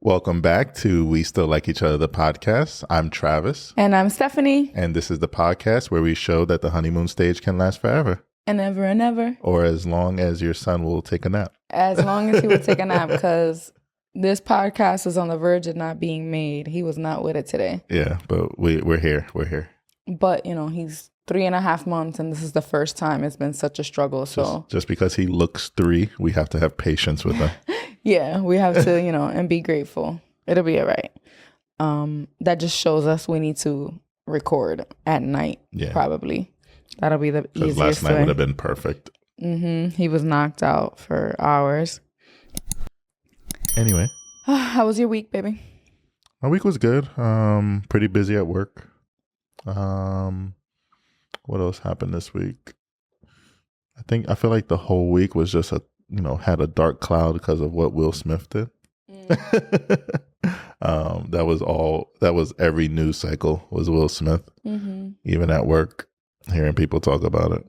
Welcome back to We Still Like Each Other, the podcast. I'm Travis. And I'm Stephanie. And this is the podcast where we show that the honeymoon stage can last forever. And ever and ever. Or as long as your son will take a nap. As long as he will take a nap, because this podcast is on the verge of not being made. He was not with it today. Yeah, but we're here. We're here. But, he's 3.5 months, and this is the first time it's been such a struggle. So just because he looks 3, we have to have patience with him. Yeah, we have to, and be grateful. It'll be all right. That just shows us we need to record at night, probably. That'll be the easiest last night way. would have been perfect. He was knocked out for hours. Anyway. How was your week, baby? My week was good. Pretty busy at work. What else happened this week? I feel like the whole week was just had a dark cloud because of what Will Smith did. That was every news cycle was Will Smith. Even at work, hearing people talk about it.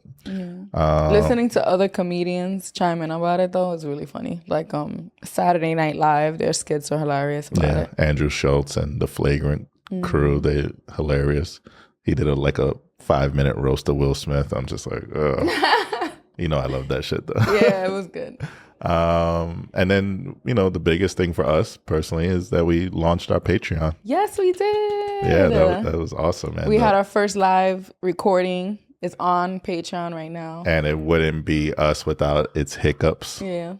Listening to other comedians chime in about it though is really funny. Like Saturday Night Live, their skits are hilarious about it. Andrew Schultz and the Flagrant crew, they hilarious. He did a 5-minute roast of Will Smith. I'm just like, ugh. I love that shit though. Yeah, it was good. And then, the biggest thing for us personally is that we launched our Patreon. Yes, we did. Yeah, that was awesome. And we had our first live recording. It's on Patreon right now. And it wouldn't be us without its hiccups. Yeah.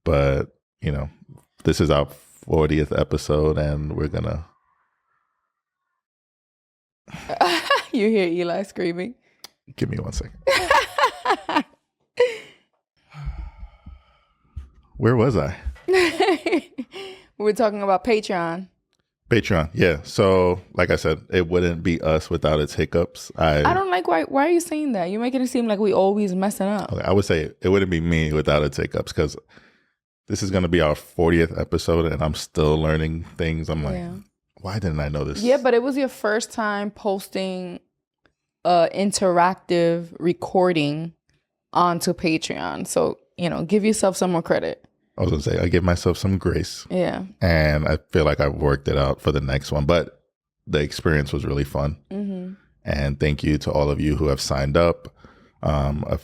But, this is our 40th episode and we're going to. You hear Eli screaming? Give me 1 second. Where was I? We were talking about Patreon. Patreon, yeah. So, like I said, it wouldn't be us without its hiccups. I don't like why are you saying that? You're making it seem like we always messing up. Okay, I would say it wouldn't be me without its hiccups because this is going to be our 40th episode and I'm still learning things. I'm like, why didn't I know this? Yeah, but it was your first time posting interactive recording onto Patreon. So, give yourself some more credit. I was going to say, I give myself some grace. Yeah. And I feel like I've worked it out for the next one. But the experience was really fun. And thank you to all of you who have signed up. I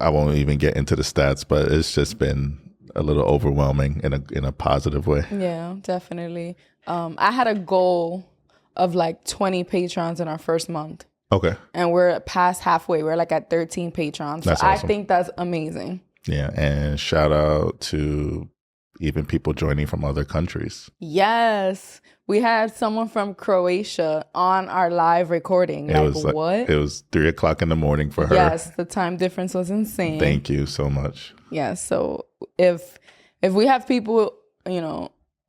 won't even get into the stats, but it's just been a little overwhelming in a positive way. Yeah, definitely. I had a goal of 20 patrons in our first month. Okay. And we're past halfway. We're at 13 patrons. That's so awesome. I think that's amazing. Yeah. And shout out to even people joining from other countries. Yes. We had someone from Croatia on our live recording. What? It was 3:00 in the morning for her. Yes. The time difference was insane. Thank you so much. Yeah. So if we have people,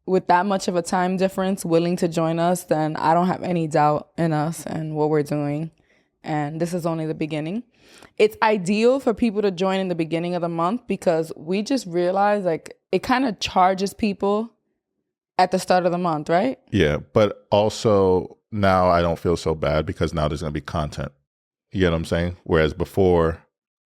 with that much of a time difference willing to join us, then I don't have any doubt in us and what we're doing. And this is only the beginning. It's ideal for people to join in the beginning of the month because we just realized it kind of charges people at the start of the month, right? Yeah. But also now I don't feel so bad because now there's going to be content. You get what I'm saying? Whereas before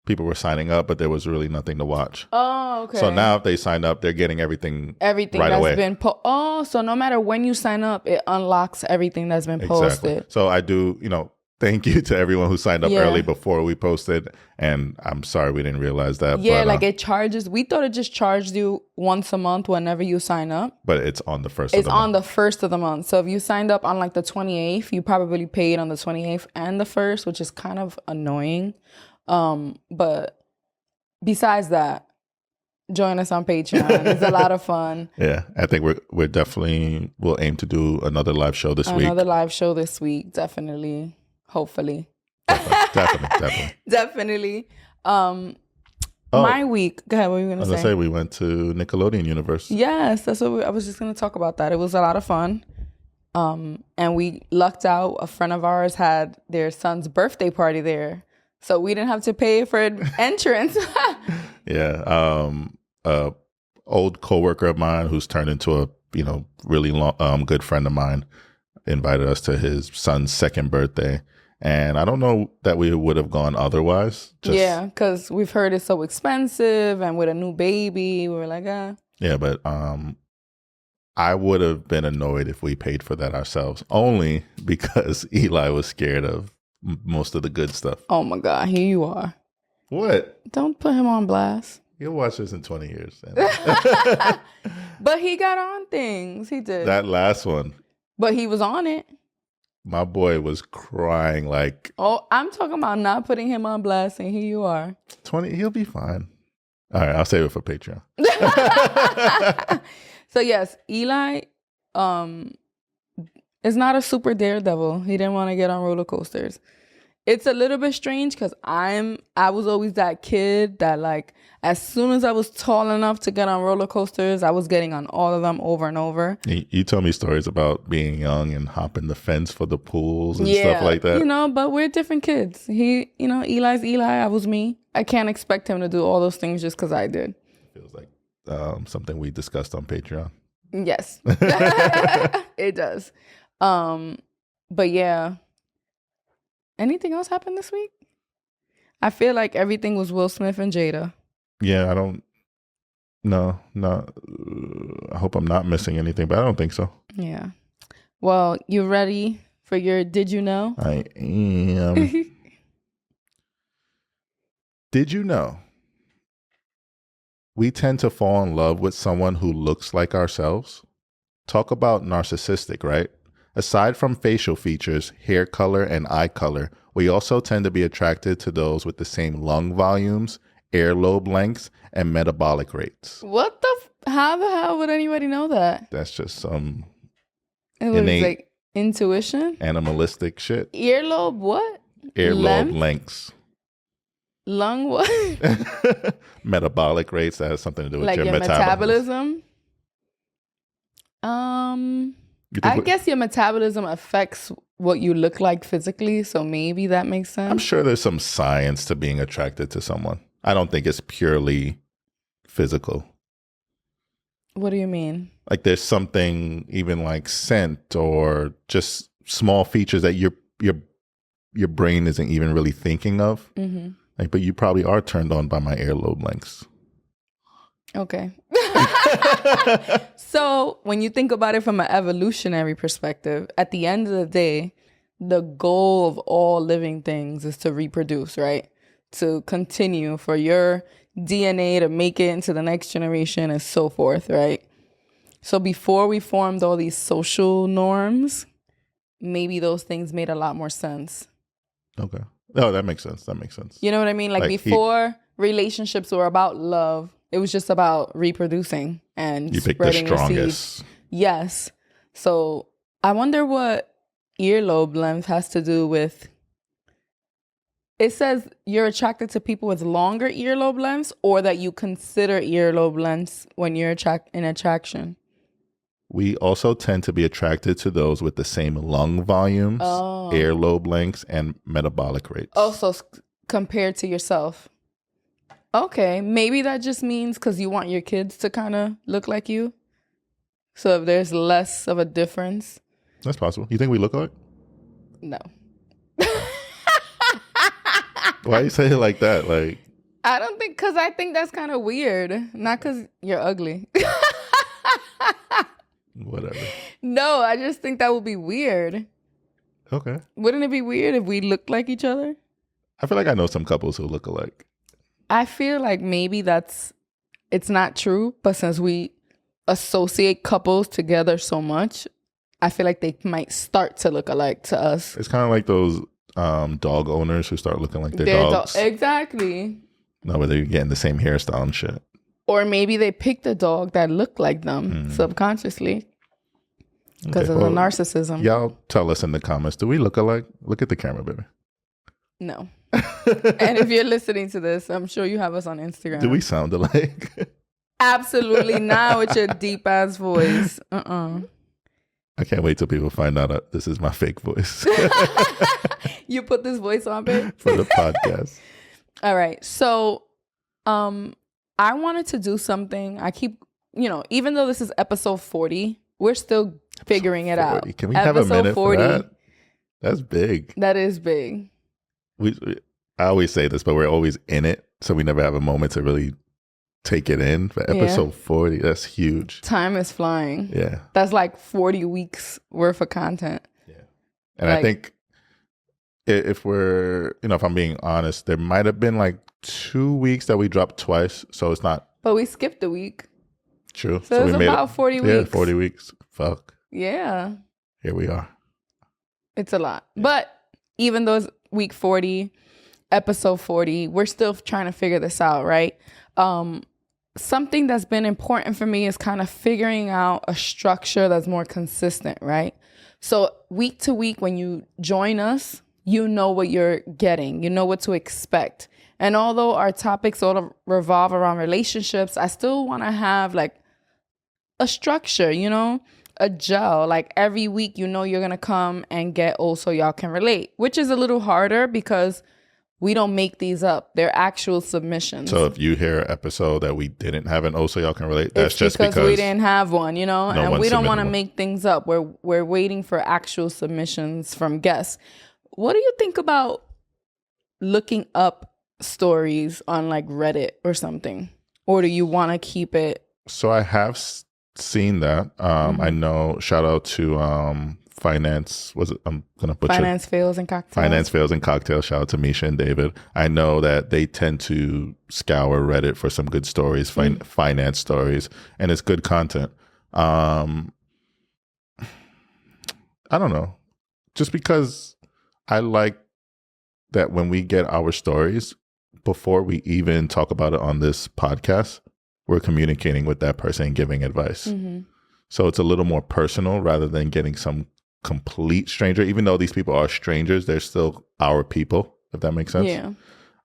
people were signing up, but there was really nothing to watch. Oh, okay. So now if they signed up, they're getting everything right that's away. Been so no matter when you sign up, it unlocks everything that's been posted. Exactly. So I do, thank you to everyone who signed up early before we posted. And I'm sorry we didn't realize that. Yeah, but, it charges. We thought it just charged you once a month whenever you sign up. But it's on the first of the month. It's on the first of the month. So if you signed up on the 28th, you probably paid on the 28th and the 1st, which is kind of annoying. But besides that, join us on Patreon. It's a lot of fun. Yeah, I think we're definitely, we'll aim to do another live show this week. Another live show this week, definitely. Hopefully. Definitely. My week. Go ahead. What were you going to say? I was going to say we went to Nickelodeon Universe. Yes, that's what I was just going to talk about that. It was a lot of fun. And we lucked out. A friend of ours had their son's birthday party there. So we didn't have to pay for entrance. Yeah. Old coworker of mine who's turned into a, really long, good friend of mine invited us to his son's second birthday. And I don't know that we would have gone otherwise. Yeah, because we've heard it's so expensive and with a new baby, we were like, Yeah, but I would have been annoyed if we paid for that ourselves, only because Eli was scared of most of the good stuff. Oh my God, here you are. What? Don't put him on blast. You'll watch this in 20 years. But he got on things. He did. That last one. But he was on it. My boy was crying like... Oh, I'm talking about not putting him on blast, and here you are. 20, he'll be fine. All right, I'll save it for Patreon. So yes, Eli is not a super daredevil. He didn't want to get on roller coasters. It's a little bit strange because I was always that kid that, like, as soon as I was tall enough to get on roller coasters, I was getting on all of them over and over. You tell me stories about being young and hopping the fence for the pools and stuff like that. You know, but we're different kids. Eli's Eli, I was me. I can't expect him to do all those things just because I did. Feels like something we discussed on Patreon. Yes. It does. But yeah. Anything else happened this week? I feel like everything was Will Smith and Jada. Yeah, I don't. No. I hope I'm not missing anything, but I don't think so. Yeah. Well, you ready for your Did You Know? I am. Did you know we tend to fall in love with someone who looks like ourselves? Talk about narcissistic, right? Aside from facial features, hair color, and eye color, we also tend to be attracted to those with the same lung volumes, earlobe lengths, and metabolic rates. What the? How the hell would anybody know that? That's just some innate, like intuition? Animalistic shit. Earlobe what? Earlobe lengths. Lung what? Metabolic rates. That has something to do with like your metabolism? I guess your metabolism affects what you look like physically, so maybe that makes sense. I'm sure there's some science to being attracted to someone. I don't think it's purely physical. What do you mean? Like there's something even like scent or just small features that your brain isn't even really thinking of. Mm-hmm. Like, but you probably are turned on by my earlobe lengths. Okay. So when you think about it from an evolutionary perspective, at the end of the day, the goal of all living things is to reproduce, right? To continue, for your DNA to make it into the next generation and so forth, right? So before we formed all these social norms, maybe those things made a lot more sense. Okay. Oh, that makes sense. You know what I mean? Like before relationships were about love, it was just about reproducing and you spreading pick the strongest. Your seeds. Yes. So I wonder what earlobe length has to do with. It says you're attracted to people with longer earlobe lengths, or that you consider earlobe lengths when you're in attraction. We also tend to be attracted to those with the same lung volumes, earlobe lengths, and metabolic rates. Also compared to yourself. Okay, maybe that just means because you want your kids to kind of look like you. So if there's less of a difference. That's possible. You think we look alike? No. Why you say it like that? Like, I don't think, because I think that's kind of weird. Not because you're ugly. Whatever. No, I just think that would be weird. Okay. Wouldn't it be weird if we looked like each other? I feel like I know some couples who look alike. I feel like maybe it's not true, but since we associate couples together so much, I feel like they might start to look alike to us. It's kind of like those dog owners who start looking like their dogs. Exactly. No, but they're getting the same hairstyle and shit. Or maybe they picked a dog that looked like them subconsciously because of the narcissism. Y'all tell us in the comments, do we look alike? Look at the camera, baby. No. And if you're listening to this, I'm sure you have us on Instagram. Do we sound alike? Absolutely not with your deep ass voice. I can't wait till people find out this is my fake voice. You put this voice on, babe? For the podcast. All right. So I wanted to do something. I keep, even though this is episode 40, we're still figuring it out. Can we have a minute 40, for that? That's big. That is big. I always say this, but we're always in it. So we never have a moment to really take it in. For episode 40, that's huge. Time is flying. Yeah. That's like 40 weeks worth of content. Yeah. And I think if we're, if I'm being honest, there might have been like 2 weeks that we dropped twice. So it's not. But we skipped a week. True. So it's about 40 weeks. Yeah, 40 weeks. Fuck. Yeah. Here we are. It's a lot. Yeah. But even though it's week 40, episode 40, we're still trying to figure this out, right? Something that's been important for me is kind of figuring out a structure that's more consistent, right? So week to week, when you join us, you know what you're getting. You know what to expect. And although our topics sort of revolve around relationships, I still want to have like a structure, a gel. Like every week, you're going to come and get Also Y'all Can Relate, which is a little harder because we don't make these up. They're actual submissions. So if you hear an episode that we didn't have an Also Y'all Can Relate, that's just because we didn't have one, and we don't want to one. make things up. We're waiting for actual submissions from guests. What do you think about looking up stories on like Reddit or something? Or do you want to keep it? So I have seen that. I know, shout out to Finance, I'm going to butcher. Finance Fails and Cocktails. Finance Fails and Cocktails. Shout out to Misha and David. I know that they tend to scour Reddit for some good stories, finance stories, and it's good content. I don't know. Just because I like that when we get our stories, before we even talk about it on this podcast, we're communicating with that person and giving advice. Mm-hmm. So it's a little more personal rather than getting some complete stranger. Even though these people are strangers, they're still our people, if that makes sense. Yeah.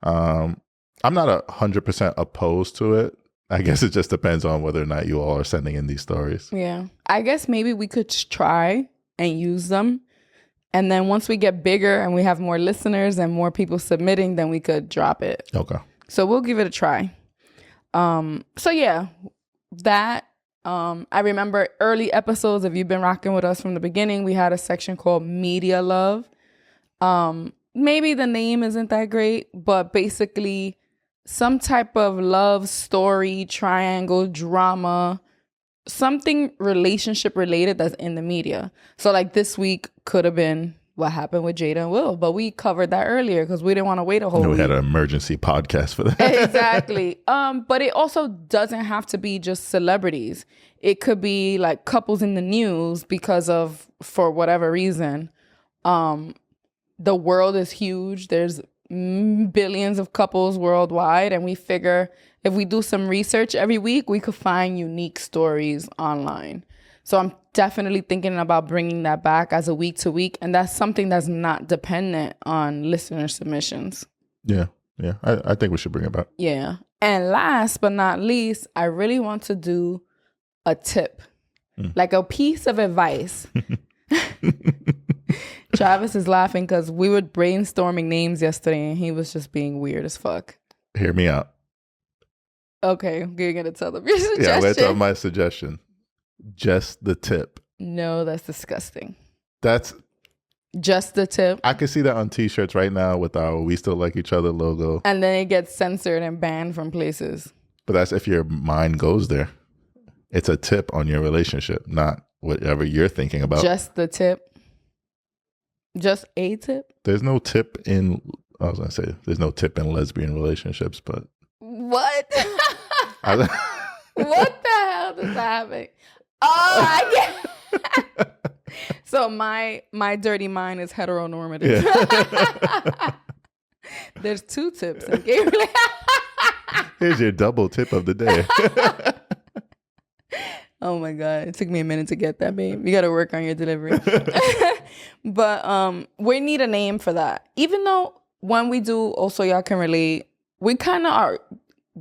I'm not 100% opposed to it. I guess it just depends on whether or not you all are sending in these stories. Yeah. I guess maybe we could try and use them. And then once we get bigger and we have more listeners and more people submitting, then we could drop it. Okay. So we'll give it a try. So yeah, that, I remember early episodes, if you've been rocking with us from the beginning, we had a section called Media Love. Maybe the name isn't that great, but basically some type of love story, triangle, drama, something relationship related that's in the media. So like this week could have been what happened with Jada and Will, but we covered that earlier because we didn't want to wait a whole week. We had an emergency podcast for that. Exactly. But it also doesn't have to be just celebrities. It could be like couples in the news because of, for whatever reason. The world is huge. There's billions of couples worldwide, and we figure if we do some research every week, we could find unique stories online. So I'm definitely thinking about bringing that back as a week to week, and that's something that's not dependent on listener submissions. Yeah. I think we should bring it back. Yeah. And last but not least, I really want to do a tip, like a piece of advice. Travis is laughing because we were brainstorming names yesterday and he was just being weird as fuck. Hear me out. Okay, you're going to tell them your suggestion. Yeah, let's tell my suggestion. Just the tip. No, that's disgusting. That's just the tip. I can see that on t-shirts right now with our We Still Like Each Other logo. And then it gets censored and banned from places. But that's if your mind goes there. It's a tip on your relationship, not whatever you're thinking about. Just the tip. Just a tip? There's no tip in, I was going to say, there's no tip in lesbian relationships, but. What? What the hell does that happen? Oh, I get. So my dirty mind is heteronormative. Yeah. There's two tips in gay relationships. Here's your double tip of the day. Oh my God. It took me a minute to get that, babe. You got to work on your delivery. But we need a name for that. Even though when we do Also Y'all Can Relate, we kind of are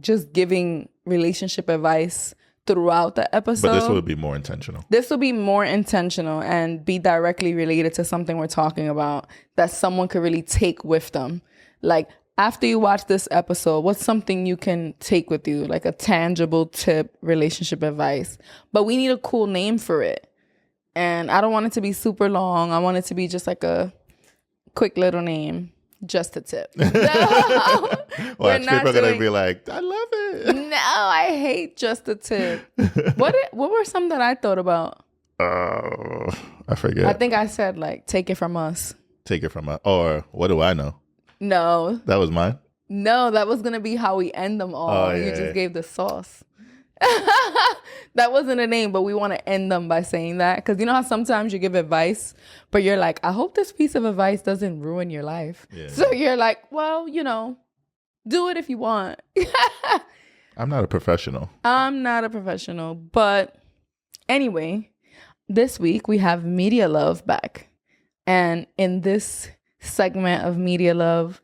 just giving relationship advice throughout the episode. But this will be more intentional. This will be more intentional and be directly related to something we're talking about that someone could really take with them. Like, after you watch this episode, what's something you can take with you? Like a tangible tip, relationship advice. But we need a cool name for it. And I don't want it to be super long. I want it to be just like a quick little name. Just a tip. Watch, people are gonna be like, I love it. No, I hate just a tip. What were some that I thought about? I forget. I think I said like, take it from us. Take it from us. Or what do I know? No. That was mine? No, that was going to be how we end them all. Oh, You yeah, just yeah. gave the sauce. That wasn't a name, but we want to end them by saying that. Because you know how sometimes you give advice, but you're like, I hope this piece of advice doesn't ruin your life. Yeah. So you're like, well, you know, do it if you want. I'm not a professional. I'm not a professional. But anyway, this week we have Media Love back. And in this segment of Media Love,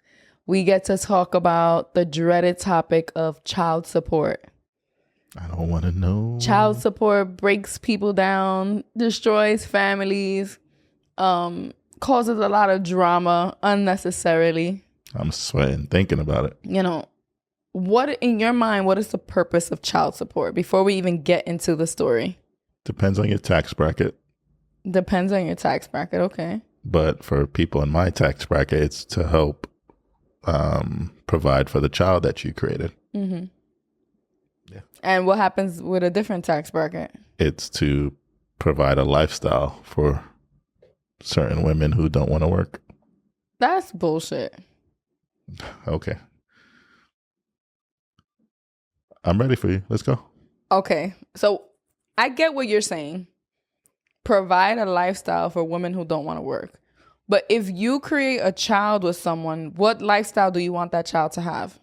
we get to talk about the dreaded topic of child support. I don't want to know. Child support breaks people down, destroys families, causes a lot of drama unnecessarily. I'm sweating thinking about it. You know, what in your mind, what is the purpose of child support before we even get into the story? Depends on your tax bracket. Depends on your tax bracket, okay. But for people in my tax bracket, it's to help provide for the child that you created. Mm-hmm. Yeah. And what happens with a different tax bracket? It's to provide a lifestyle for certain women who don't want to work. That's bullshit. Okay. I'm ready for you. Let's go. Okay. So I get what you're saying. Provide a lifestyle for women who don't want to work. But if you create a child with someone, what lifestyle do you want that child to have?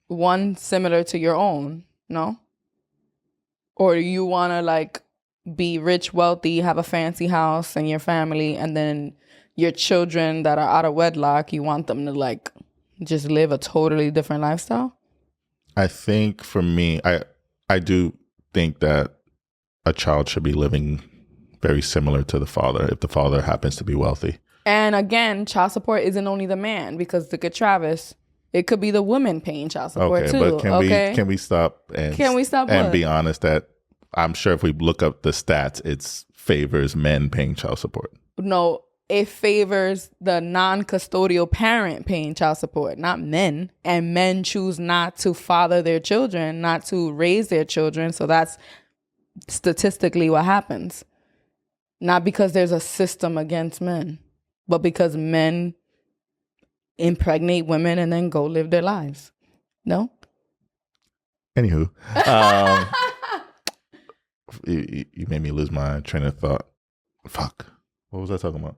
One similar to your own, no? Or do you want to like be rich, wealthy, have a fancy house and your family, and then your children that are out of wedlock, you want them to like just live a totally different lifestyle? I think for me, I do think that a child should be living very similar to the father if the father happens to be wealthy. And again, child support isn't only the man, because look at Travis. It could be the woman paying child support too. But can we stop and what? Be honest that I'm sure if we look up the stats, it favors men paying child support. No, it favors the non-custodial parent paying child support, not men. And men choose not to father their children, not to raise their children. So that's statistically what happens. Not because there's a system against men, but because men impregnate women and then go live their lives. No? Anywho, you made me lose my train of thought. Fuck. What was I talking about?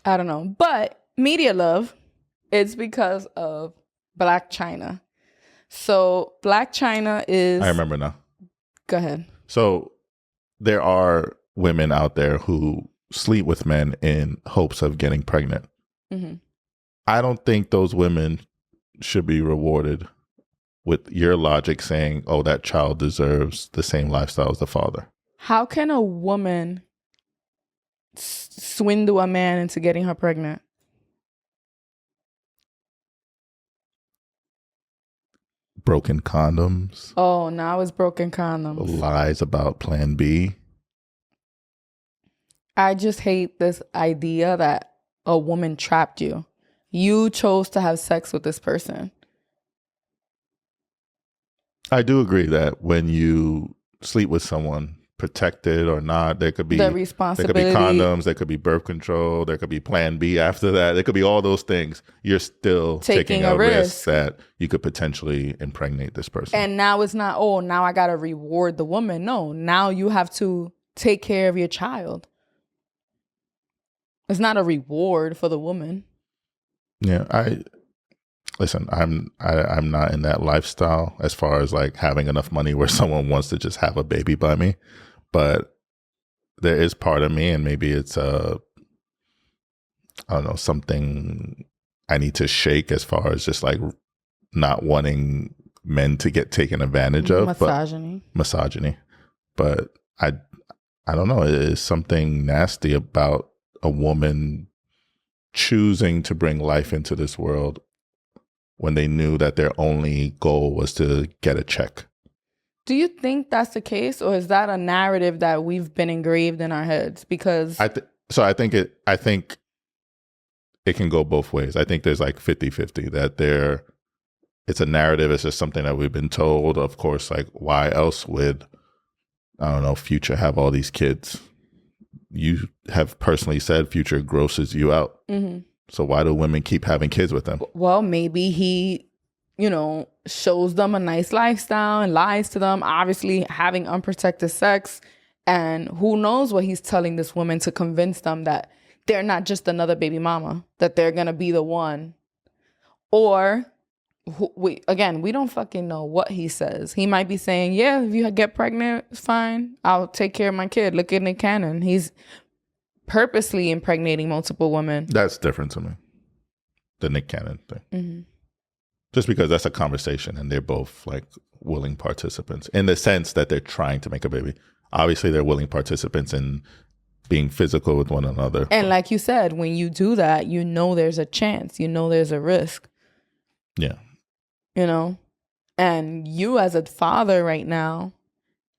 I don't know. But Media Love, it's because of Blac Chyna. So Blac Chyna is... I remember now. Go ahead. So there are women out there who sleep with men in hopes of getting pregnant. Mm-hmm. I don't think those women should be rewarded with your logic saying, oh, that child deserves the same lifestyle as the father. How can a woman swindle a man into getting her pregnant? Broken condoms. Oh, now it's broken condoms. Lies about Plan B. I just hate this idea that a woman trapped you. You chose to have sex with this person. I do agree that when you sleep with someone, protected or not, there could be the responsibility. There could be condoms, there could be birth control, there could be Plan B after that. There could be all those things. You're still taking a risk that you could potentially impregnate this person. And now it's not, oh, now I got to reward the woman. No, now you have to take care of your child. It's not a reward for the woman. Yeah, I'm not in that lifestyle as far as like having enough money where someone wants to just have a baby by me. But there is part of me, and maybe it's I don't know, something I need to shake as far as just like not wanting men to get taken advantage of. Misogyny. But I don't know. It is something nasty about a woman choosing to bring life into this world when they knew that their only goal was to get a check. Do you think that's the case, or is that a narrative that we've been engraved in our heads? Because I think it can go both ways. I think there's like 50-50 that it's a narrative. It's just something that we've been told. Of course, like why else would, I don't know, Future have all these kids? You have personally said Future grosses you out. Mm-hmm. So why do women keep having kids with him? Well, maybe he, shows them a nice lifestyle and lies to them, obviously having unprotected sex. And who knows what he's telling this woman to convince them that they're not just another baby mama, that they're going to be the one. Or, we don't fucking know what he says. He might be saying, yeah, if you get pregnant, it's fine. I'll take care of my kid. Look at Nick Cannon. He's purposely impregnating multiple women. That's different to me. The Nick Cannon thing. Mm-hmm. Just because that's a conversation and they're both like willing participants in the sense that they're trying to make a baby. Obviously, they're willing participants in being physical with one another. And like you said, when you do that, there's a chance, there's a risk. Yeah. And you as a father right now,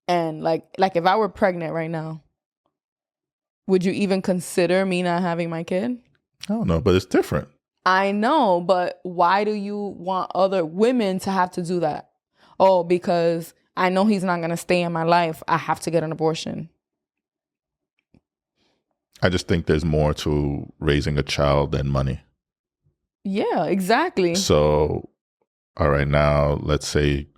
and like if I were pregnant right now, would you even consider me not having my kid? I don't know, but it's different. I know, but why do you want other women to have to do that? Oh, because I know he's not going to stay in my life. I have to get an abortion. I just think there's more to raising a child than money. Yeah, exactly. So, all right, now let's say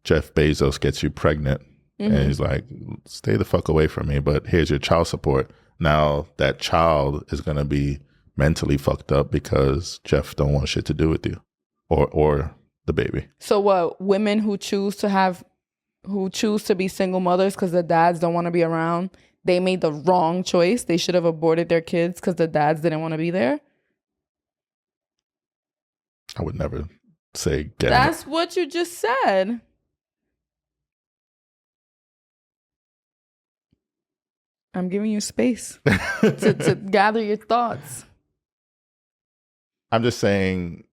Jeff Bezos gets you pregnant and he's like, stay the fuck away from me, but here's your child support. Now that child is going to be mentally fucked up because Jeff don't want shit to do with you or the baby. So what, women who choose to be single mothers because the dads don't want to be around, they made the wrong choice. They should have aborted their kids because the dads didn't want to be there. I would never say That's what you just said. I'm giving you space to gather your thoughts. I'm just saying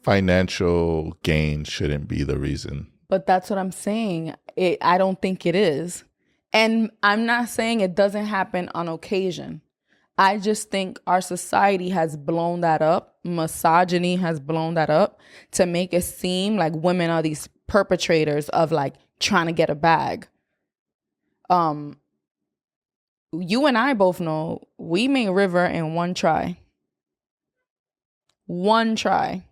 financial gain shouldn't be the reason. But that's what I'm saying. I don't think it is. And I'm not saying it doesn't happen on occasion. I just think our society has blown that up. Misogyny has blown that up to make it seem like women are these perpetrators of like trying to get a bag. You and I both know we made River in one try. One try.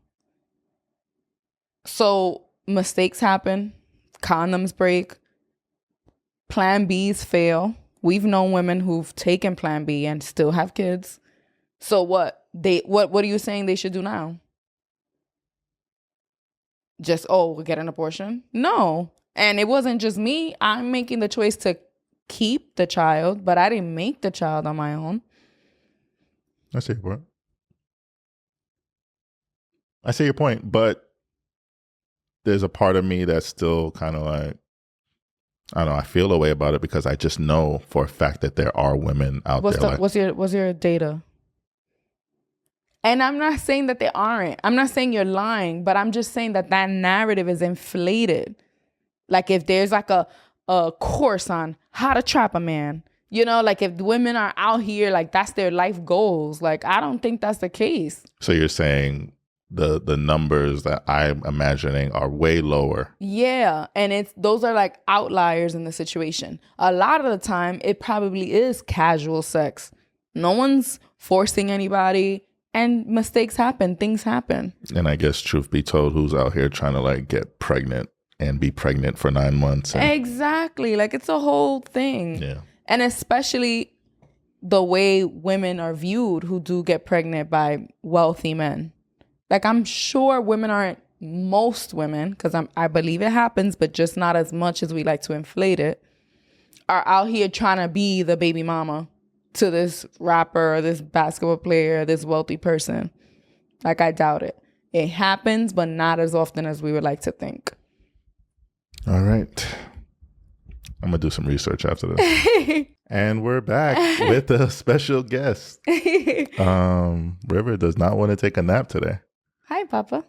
So mistakes happen. Condoms break. Plan Bs fail. We've known women who've taken Plan B and still have kids. So what are you saying they should do now? Just, we'll get an abortion? No. And it wasn't just me. I'm making the choice to keep the child, but I didn't make the child on my own. I see your point, but there's a part of me that's still kind of like, I don't know, I feel a way about it because I just know for a fact that there are women out there. What's your data? And I'm not saying that they aren't. I'm not saying you're lying, but I'm just saying that narrative is inflated. Like if there's like a course on how to trap a man, like if women are out here, like that's their life goals. Like, I don't think that's the case. So you're saying the numbers that I'm imagining are way lower. Yeah. And those are like outliers in the situation. A lot of the time, it probably is casual sex. No one's forcing anybody, and mistakes happen. Things happen. And I guess truth be told, who's out here trying to like get pregnant and be pregnant for 9 months? Exactly. Like it's a whole thing. Yeah. And especially the way women are viewed who do get pregnant by wealthy men. Like, I'm sure most women, because I believe it happens, but just not as much as we like to inflate it, are out here trying to be the baby mama to this rapper or this basketball player or this wealthy person. Like, I doubt it. It happens, but not as often as we would like to think. All right. I'm going to do some research after this. And we're back with a special guest. River does not want to take a nap today. Hi, Papa.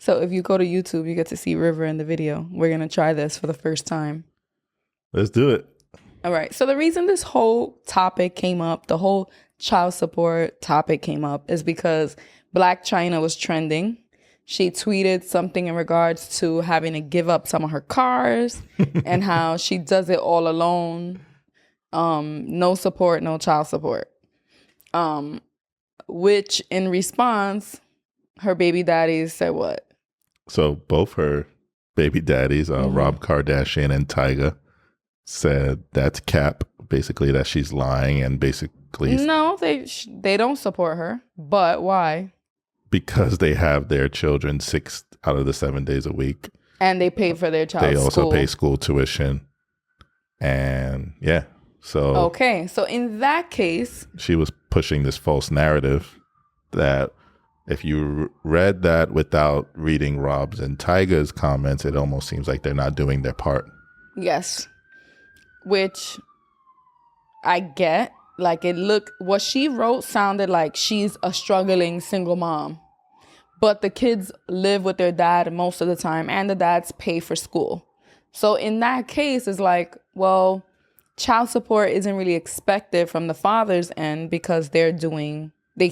So if you go to YouTube, you get to see River in the video. We're going to try this for the first time. Let's do it. All right. So the reason this whole topic came up, the whole child support topic came up, is because Blac Chyna was trending. She tweeted something in regards to having to give up some of her cars and how she does it all alone. No support, no child support. Which in response, her baby daddies said what? So both her baby daddies, Rob Kardashian and Tyga, said that's cap, basically that she's lying, and basically no, they don't support her. But why? Because they have their children 6 out of the 7 days a week, and they pay for their child's They also school. pay school tuition, and yeah. So okay, so in that case, she was pushing this false narrative that if you read that without reading Rob's and Tyga's comments, it almost seems like they're not doing their part. Yes. Which I get. Like what she wrote sounded like she's a struggling single mom. But the kids live with their dad most of the time, and the dads pay for school. So in that case, it's like, well, child support isn't really expected from the father's end because they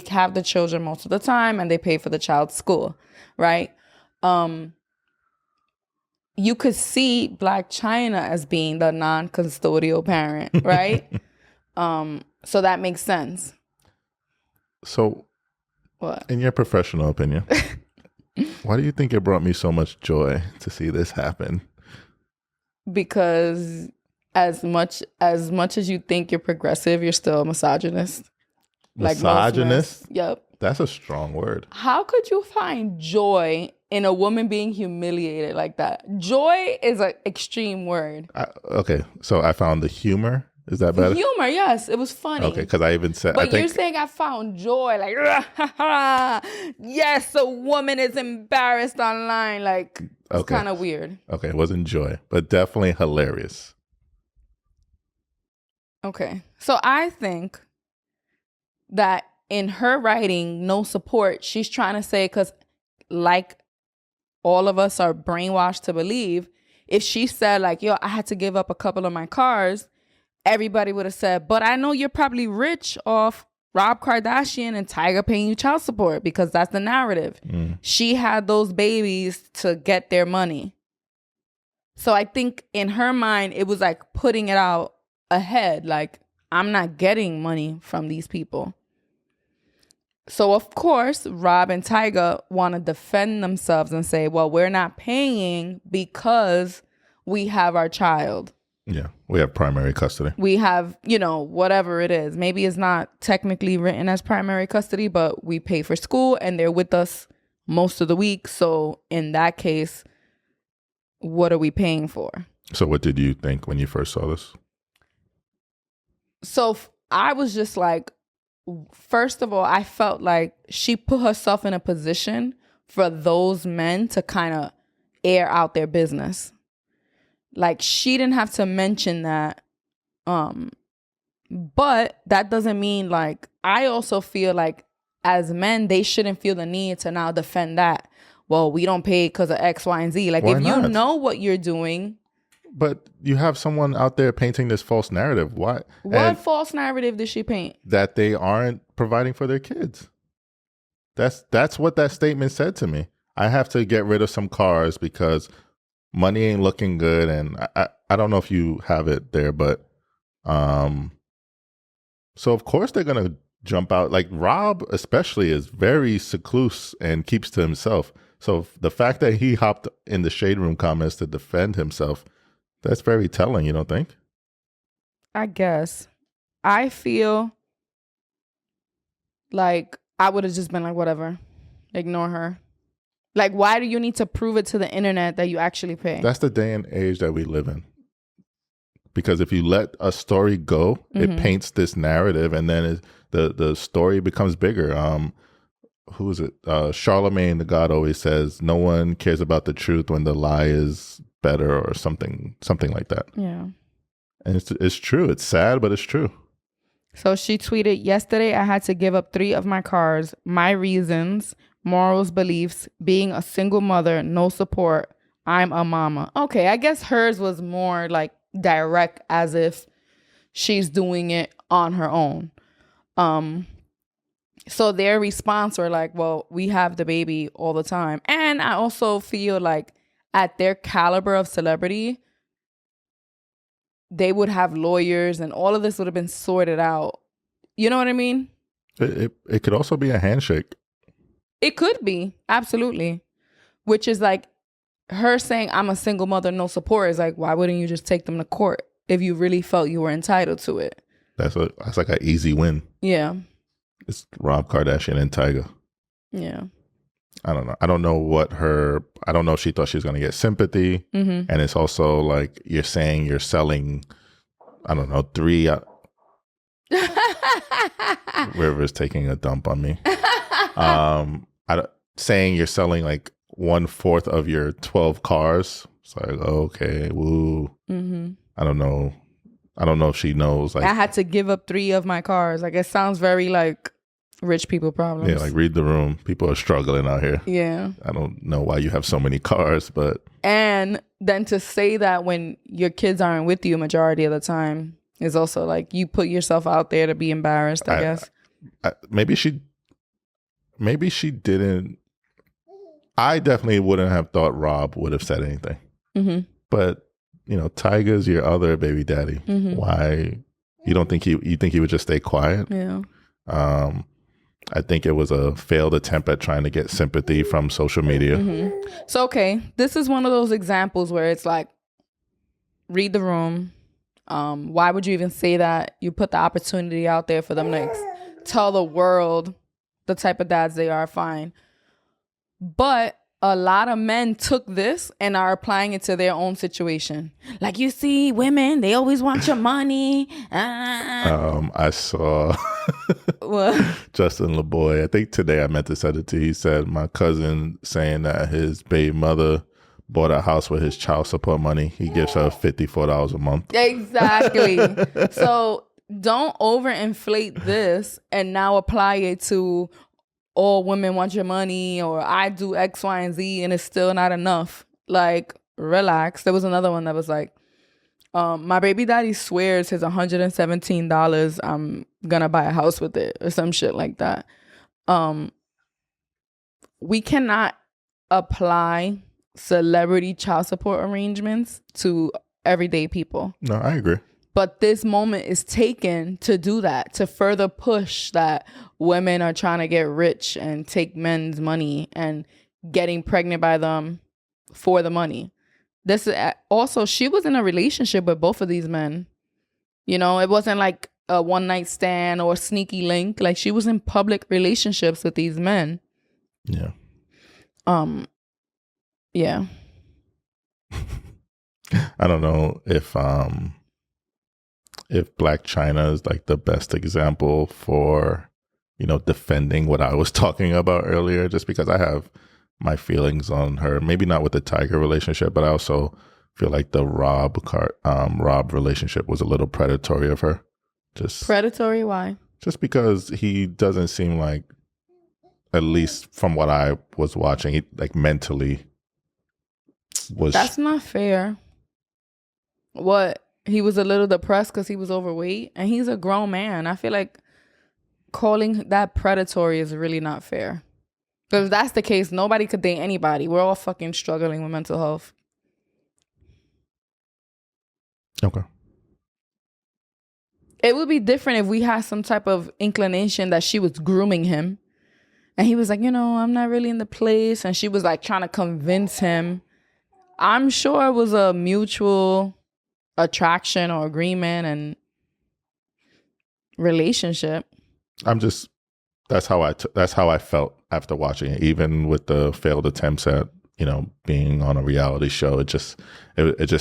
have the children most of the time and they pay for the child's school, right? You could see Blac Chyna as being the non-custodial parent, right? So that makes sense. So, what? In your professional opinion, why do you think it brought me so much joy to see this happen? Because as much as you think you're progressive, you're still a misogynist. Misogynist? Yep. That's a strong word. How could you find joy in a woman being humiliated like that? Joy is an extreme word. Okay, so I found the humor. Is that better? Humor, yes. It was funny. Okay, because I even said... But you're saying I found joy. Like, yes, a woman is embarrassed online. Like, it's kind of weird. Okay, it wasn't joy, but definitely hilarious. Okay. So I think that in her writing, no support, she's trying to say, because like all of us are brainwashed to believe, if she said like, yo, I had to give up a couple of my cars, everybody would have said, but I know you're probably rich off Rob Kardashian and Tyga paying you child support, because that's the narrative. She had those babies to get their money. So I think in her mind, it was like putting it out ahead. Like, I'm not getting money from these people. So of course, Rob and Tyga want to defend themselves and say, well, we're not paying because we have our child. Yeah, we have primary custody. We have, whatever it is. Maybe it's not technically written as primary custody, but we pay for school and they're with us most of the week. So in that case, what are we paying for? So what did you think when you first saw this? So I was just like, first of all, I felt like she put herself in a position for those men to kind of air out their business. Like, she didn't have to mention that. But that doesn't mean, like, I also feel like as men, they shouldn't feel the need to now defend that. Well, we don't pay because of X, Y, and Z. Like, Why if not? you know what you're doing. But you have someone out there painting this false narrative. What false narrative did she paint? That they aren't providing for their kids. That's what that statement said to me. I have to get rid of some cars because money ain't looking good. And I don't know if you have it there, but so of course they're going to jump out. Like Rob especially is very secluse and keeps to himself. So the fact that he hopped in the shade room comments to defend himself, that's very telling, you don't think? I guess. I feel like I would have just been like, whatever, ignore her. Like, why do you need to prove it to the internet that you actually pay? That's the day and age that we live in. Because if you let a story go, it paints this narrative, and then the story becomes bigger. Who is it? Charlemagne the God always says, no one cares about the truth when the lie is better, or something like that. Yeah. And it's true. It's sad, but it's true. So she tweeted, yesterday I had to give up 3 of my cars. My reasons, morals, beliefs, being a single mother, no support. I'm a mama. Okay, I guess hers was more like direct, as if she's doing it on her own. So their response were like, well, we have the baby all the time. And I also feel like at their caliber of celebrity, they would have lawyers and all of this would have been sorted out. You know what I mean? It could also be a handshake. It could be. Absolutely. Which is like her saying, I'm a single mother, no support, is like, why wouldn't you just take them to court if you really felt you were entitled to it? That's like an easy win. Yeah. It's Rob Kardashian and Tyga. Yeah. I don't know. I don't know if she thought she was going to get sympathy. Mm-hmm. And it's also like you're saying you're selling, I don't know, River's taking a dump on me. Saying you're selling like 1/4 of your 12 cars. It's like, okay, woo. Mm-hmm. I don't know if she knows. Like, I had to give up 3 of my cars. Like, it sounds very like rich people problems. Yeah, like read the room. People are struggling out here. Yeah. I don't know why you have so many cars, but. And then to say that when your kids aren't with you majority of the time is also like you put yourself out there to be embarrassed, I guess. Maybe she didn't. I definitely wouldn't have thought Rob would have said anything. Mm-hmm. But, Tyga's your other baby daddy. Mm-hmm. Why? You don't think you think he would just stay quiet? Yeah. I think it was a failed attempt at trying to get sympathy from social media. Mm-hmm. So, okay, this is one of those examples where it's like, read the room. Why would you even say that? You put the opportunity out there for them to tell the world the type of dads they are, fine. But a lot of men took this and are applying it to their own situation. Like, you see, women, they always want your money. I saw what? Justin LeBoy. I think today I meant to send it to you. He said, my cousin saying that his baby mother bought a house with his child support money. He gives her $54 a month. Exactly. So don't overinflate this and now apply it to all women want your money or I do X, Y, and Z and it's still not enough. Like, relax. There was another one that was like, my baby daddy swears his $117 I'm gonna buy a house with it or some shit like that. We cannot apply celebrity child support arrangements to everyday people. No, I agree. But this moment is taken to do that, to further push that women are trying to get rich and take men's money and getting pregnant by them for the money. This is also, she was in a relationship with both of these men. It wasn't like a one night stand or sneaky link. Like, she was in public relationships with these men. Yeah. Yeah. I don't know if Blac Chyna is like the best example for, defending what I was talking about earlier, just because I have my feelings on her. Maybe not with the Tiger relationship, but I also feel like the Rob relationship was a little predatory of her. Just predatory? Why? Just because he doesn't seem like, at least from what I was watching, he, like mentally was. That's not fair. What? He was a little depressed because he was overweight and he's a grown man. I feel like calling that predatory is really not fair. But if that's the case, nobody could date anybody. We're all fucking struggling with mental health. Okay. It would be different if we had some type of inclination that she was grooming him. And he was like, I'm not really in the place. And she was like trying to convince him. I'm sure it was a mutual attraction or agreement and relationship. That's how I felt after watching it, even with the failed attempts at being on a reality show. It just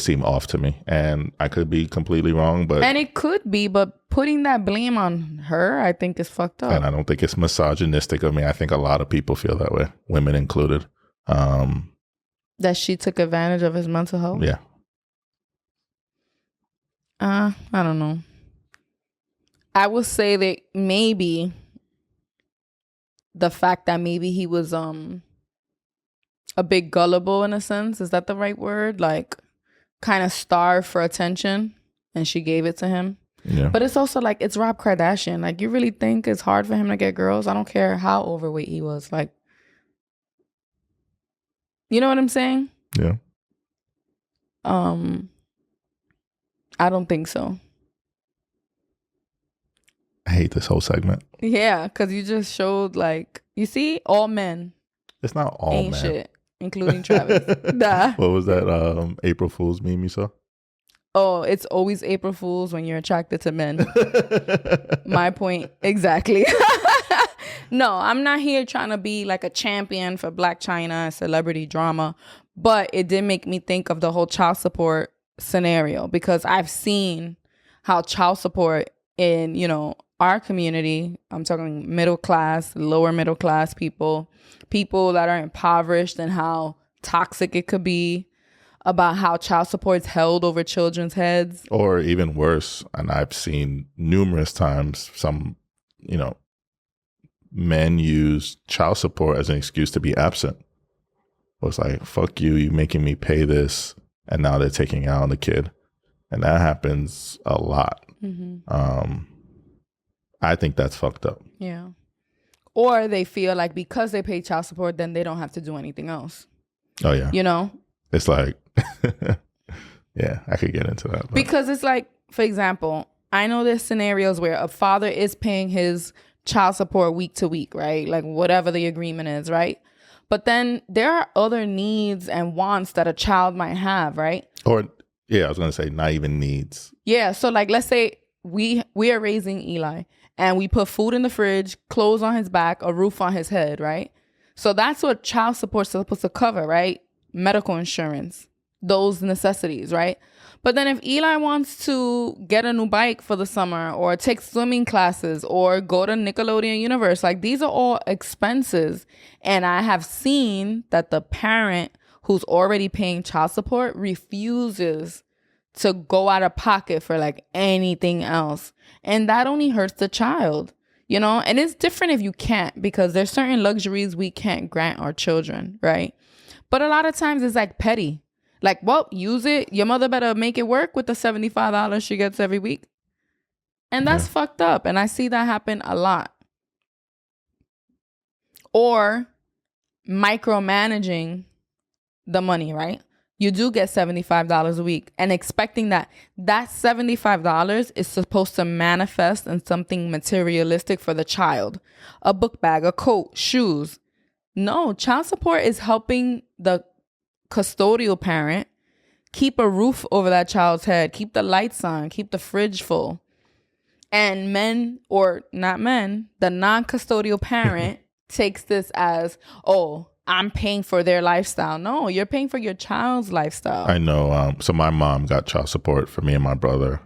seemed off to me, and I could be completely wrong, and it could be, but putting that blame on her, I think, is fucked up. And I don't think it's misogynistic of me. I think a lot of people feel that way, women included. That she took advantage of his mental health. Yeah. I don't know. I would say that maybe the fact that maybe he was a bit gullible in a sense, is that the right word? Like, kind of starved for attention and she gave it to him. Yeah. But it's also like, it's Rob Kardashian. Like, you really think it's hard for him to get girls? I don't care how overweight he was. Like, you know what I'm saying? Yeah. I don't think so. I hate this whole segment. Yeah, because you just showed, like, you see, all men It's not all ain't men. shit, including Travis. Nah. What was that April Fool's meme you saw? Oh, it's always April Fools when you're attracted to men. My point, exactly. No, I'm not here trying to be like a champion for Blac Chyna and celebrity drama, but it did make me think of the whole child support scenario, because I've seen how child support in, you know, our community, I'm talking middle class, lower middle class people that are impoverished, and how toxic it could be, about how child support's held over children's heads. Or even worse, and I've seen numerous times some, you know, men use child support as an excuse to be absent. It's like, fuck you, you making me pay this, and now they're taking out on the kid. And that happens a lot. I think that's fucked up. Yeah. Or they feel like because they pay child support, then they don't have to do anything else. Oh, yeah. You know? It's like, yeah, I could get into that. But. Because it's like, for example, I know there's scenarios where a father is paying his child support week to week, right? Like whatever the agreement is, right? But then there are other needs and wants that a child might have, right? Or, yeah, I was going to say not even needs. Yeah. So like, let's say we are raising Eli and we put food in the fridge, clothes on his back, a roof on his head, right? So that's what child support's supposed to cover, right? Medical insurance, those necessities, right? But then if Eli wants to get a new bike for the summer, or take swimming classes, or go to Nickelodeon Universe, like these are all expenses. And I have seen that the parent who's already paying child support refuses to go out of pocket for like anything else. And that only hurts the child, you know? And it's different if you can't, because there's certain luxuries we can't grant our children, right? But a lot of times it's like petty. Like, well, use it. Your mother better make it work with the $75 she gets every week. And that's fucked up. And I see that happen a lot. Or micromanaging the money, right? You do get $75 a week, and expecting that $75 is supposed to manifest in something materialistic for the child. A book bag, a coat, shoes. No, child support is helping the custodial parent keep a roof over that child's head, keep the lights on, keep the fridge full. And men, or not men, the non-custodial parent takes this as, oh, I'm paying for their lifestyle. No, you're paying for your child's lifestyle. I know. So my mom got child support for me and my brother.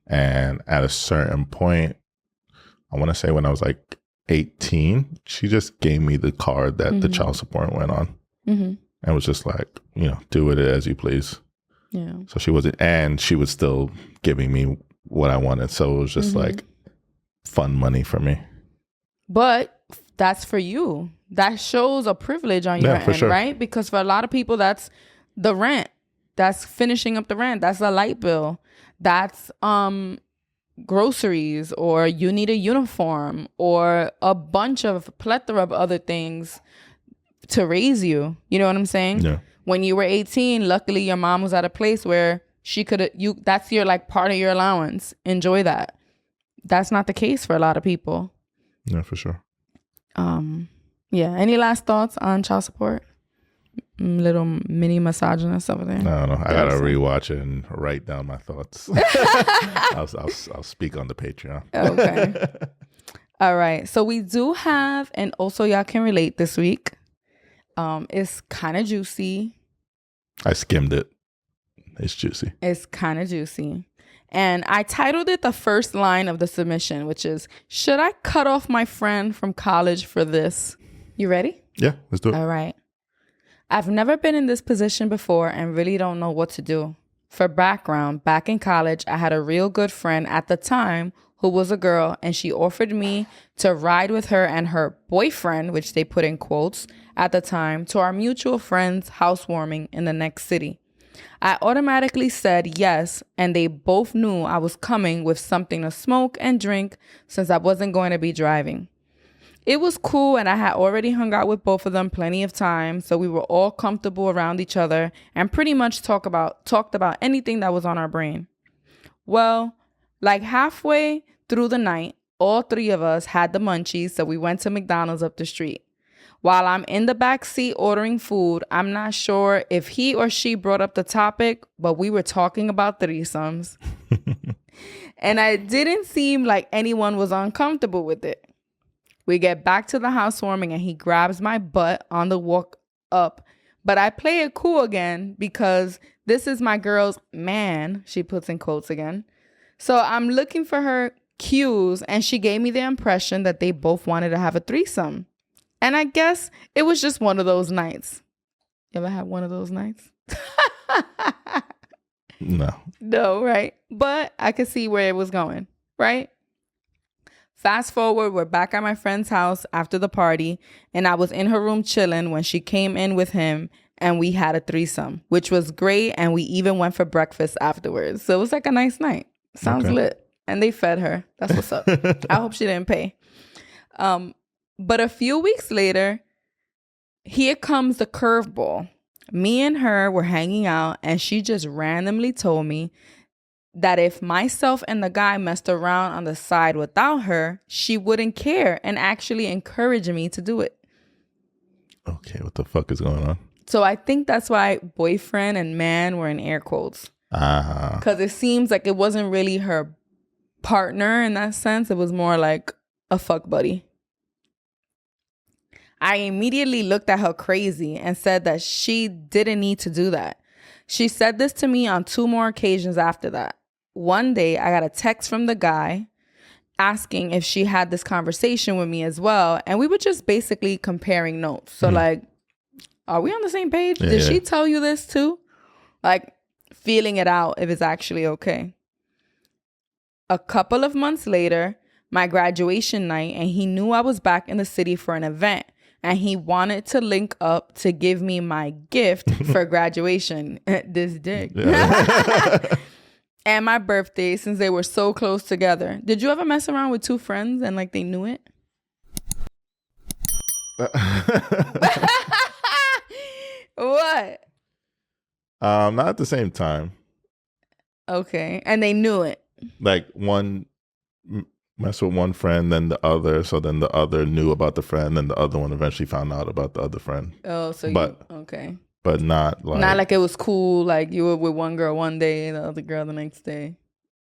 And at a certain point, I want to say when I was like 18, she just gave me the card that the child support went on. And was just like, you know, do with it as you please. Yeah. So she wasn't, and she was still giving me what I wanted. So it was just like fun money for me. But that's for you. That shows a privilege on your end, sure. Right? Because for a lot of people, that's the rent. That's finishing up the rent. That's a light bill. That's groceries, or you need a uniform, or a bunch of plethora of other things to raise you. You know what I'm saying? Yeah. When you were 18, luckily your mom was at a place where she could, that's your like part of your allowance. Enjoy that. That's not the case for a lot of people. Yeah, for sure. Yeah. Any last thoughts on child support? Little mini misogynist over there. No. I gotta rewatch it and write down my thoughts. I'll speak on the Patreon. Okay. All right. So we do have, and also y'all can relate this week. It's kind of juicy. I skimmed it. It's juicy. It's kind of juicy. And I titled it the first line of the submission, which is, should I cut off my friend from college for this? You ready? Yeah, let's do it. All right. I've never been in this position before and really don't know what to do. For background, back in college, I had a real good friend at the time who was a girl, and she offered me to ride with her and her boyfriend, which they put in quotes at the time, to our mutual friend's housewarming in the next city. I automatically said yes, and they both knew I was coming with something to smoke and drink since I wasn't going to be driving. It was cool, and I had already hung out with both of them plenty of time, so we were all comfortable around each other and pretty much talked about anything that was on our brain. Well, like halfway through the night, all three of us had the munchies, so we went to McDonald's up the street. While I'm in the back seat ordering food, I'm not sure if he or she brought up the topic, but we were talking about threesomes. And it didn't seem like anyone was uncomfortable with it. We get back to the housewarming and he grabs my butt on the walk up. But I play it cool again because this is my girl's man, she puts in quotes again. So I'm looking for her cues, and she gave me the impression that they both wanted to have a threesome. And I guess it was just one of those nights. You ever had one of those nights? No. No, right? But I could see where it was going, right? Fast forward, we're back at my friend's house after the party, and I was in her room chilling when she came in with him, and we had a threesome, which was great, and we even went for breakfast afterwards. So it was like a nice night. Sounds lit. And they fed her. That's what's up. I hope she didn't pay. But a few weeks later, here comes the curveball. Me and her were hanging out, and she just randomly told me that if myself and the guy messed around on the side without her, she wouldn't care and actually encourage me to do it. Okay, what the fuck is going on? So I think that's why boyfriend and man were in air quotes. Because it seems like it wasn't really her partner in that sense. It was more like a fuck buddy. I immediately looked at her crazy and said that she didn't need to do that. She said this to me on 2 more occasions after that. One day, I got a text from the guy asking if she had this conversation with me as well. And we were just basically comparing notes. So like, are we on the same page? Did she tell you this too? Like, feeling it out if it's actually okay. A couple of months later, my graduation night, and he knew I was back in the city for an event. And he wanted to link up to give me my gift for graduation. This dick. And my birthday, since they were so close together. Did you ever mess around with 2 friends and like they knew it? What? Not at the same time. Okay. And they knew it. Like one messed with one friend, then the other. So then the other knew about the friend, and the other one eventually found out about the other friend. Oh, so okay. But not like it was cool. Like you were with one girl one day, the other girl the next day.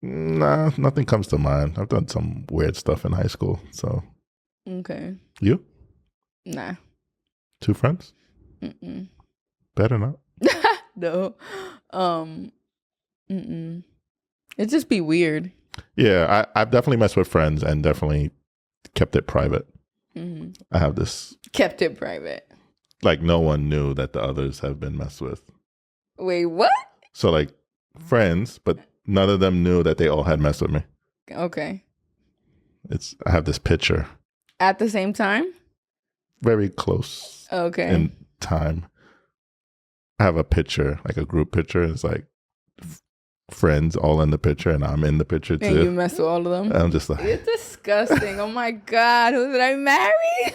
Nah, nothing comes to mind. I've done some weird stuff in high school. So. Okay. You? Nah. 2 friends? Mm-mm. Better not. No. Mm-mm. It'd just be weird. Yeah, I've definitely messed with friends and definitely kept it private. Mm-hmm. I have this. Kept it private. Like no one knew that the others have been messed with. Wait, what? So like friends, but none of them knew that they all had messed with me. Okay. I have this picture. At the same time? Very close. Okay. In time. I have a picture, like a group picture. It's like friends all in the picture, and I'm in the picture too. And you mess with all of them? And I'm just like, it's disgusting. Oh my God. Who did I marry?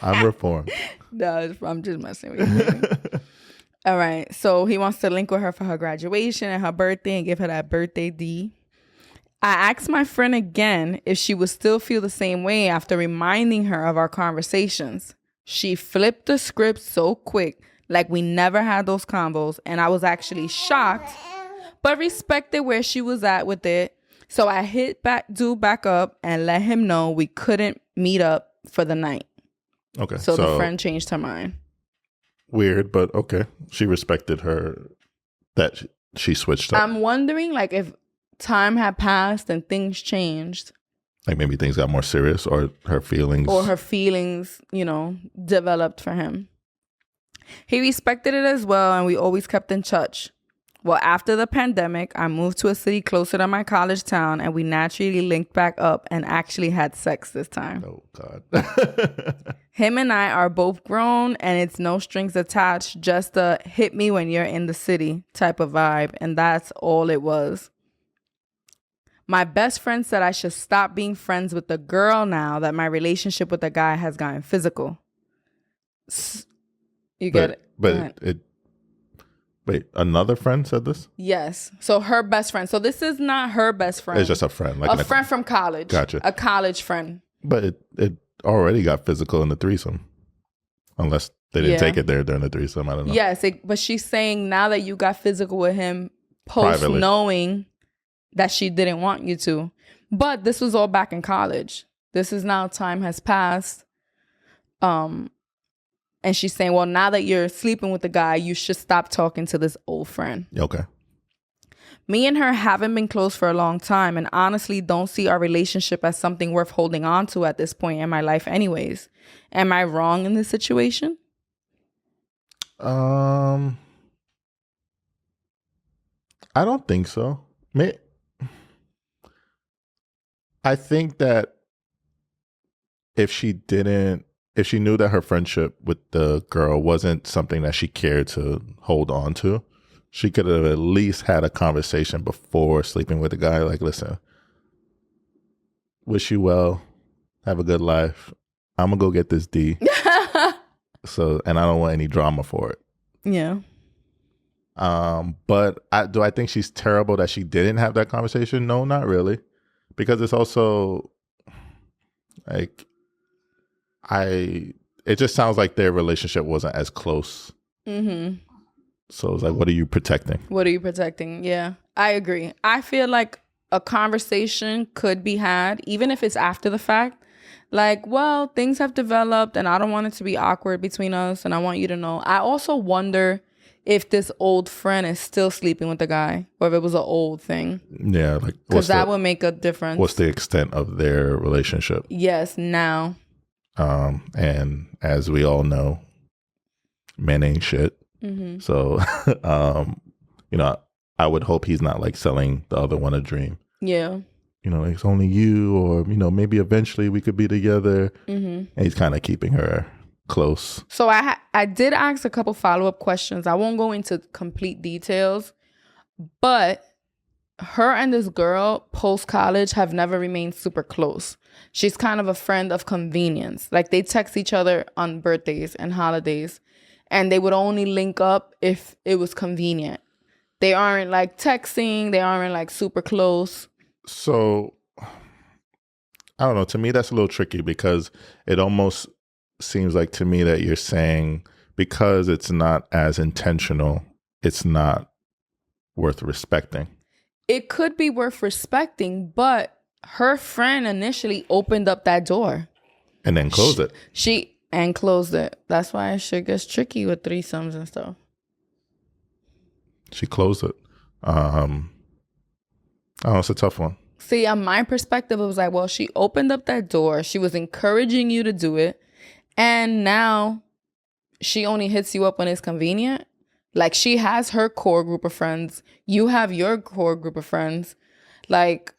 I'm reformed. No, I'm just messing with you. All right. So he wants to link with her for her graduation and her birthday and give her that birthday D. I asked my friend again if she would still feel the same way after reminding her of our conversations. She flipped the script so quick, like we never had those combos, and I was actually shocked, but respected where she was at with it. So I hit back up and let him know we couldn't meet up for the night. Okay. So the friend changed her mind. Weird, but okay. She respected her, that she switched up. I'm wondering, like, if time had passed and things changed. Like maybe things got more serious, or her feelings. Or her feelings, developed for him. He respected it as well, and we always kept in touch. Well, after the pandemic, I moved to a city closer to my college town, and we naturally linked back up and actually had sex this time. Oh, God. Him and I are both grown, and it's no strings attached, just a hit me when you're in the city type of vibe, and that's all it was. My best friend said I should stop being friends with the girl now that my relationship with the guy has gotten physical. You get it? But wait, another friend said this? Yes. So her best friend. So this is not her best friend. It's just a friend. Like a friend from college. Gotcha. A college friend. But it already got physical in the threesome. Unless they didn't take it there during the threesome. I don't know. Yes. But she's saying now that you got physical with him post privately, knowing that she didn't want you to. But this was all back in college. This is now time has passed. And she's saying, well, now that you're sleeping with the guy, you should stop talking to this old friend. Okay. Me and her haven't been close for a long time and honestly don't see our relationship as something worth holding on to at this point in my life anyways. Am I wrong in this situation? I don't think so. I think that if she knew that her friendship with the girl wasn't something that she cared to hold on to, she could have at least had a conversation before sleeping with the guy. Like, listen, wish you well. Have a good life. I'm going to go get this D. And I don't want any drama for it. Yeah. But do I think she's terrible that she didn't have that conversation? No, not really. Because it's also like, it just sounds like their relationship wasn't as close. Mm-hmm. So it's like, what are you protecting? What are you protecting? Yeah, I agree. I feel like a conversation could be had, even if it's after the fact. Like, well, things have developed and I don't want it to be awkward between us. And I want you to know. I also wonder if this old friend is still sleeping with the guy or if it was an old thing. Yeah. Like, because that would make a difference. What's the extent of their relationship? Yes, now. And as we all know, men ain't shit. Mm-hmm. So, I would hope he's not like selling the other one a dream. Yeah. It's only you, or, maybe eventually we could be together. Mm-hmm. And he's kind of keeping her close. So I did ask a couple follow-up questions. I won't go into complete details, but her and this girl post-college have never remained super close. She's kind of a friend of convenience. Like, they text each other on birthdays and holidays, and they would only link up if it was convenient. They aren't like texting. They aren't like super close. So, I don't know. To me, that's a little tricky because it almost seems like to me that you're saying because it's not as intentional, it's not worth respecting. It could be worth respecting, but her friend initially opened up that door. And then closed it. And closed it. That's why shit gets tricky with threesomes and stuff. She closed it. It's a tough one. See, on my perspective, it was like, well, she opened up that door. She was encouraging you to do it. And now she only hits you up when it's convenient. Like, she has her core group of friends. You have your core group of friends. Like,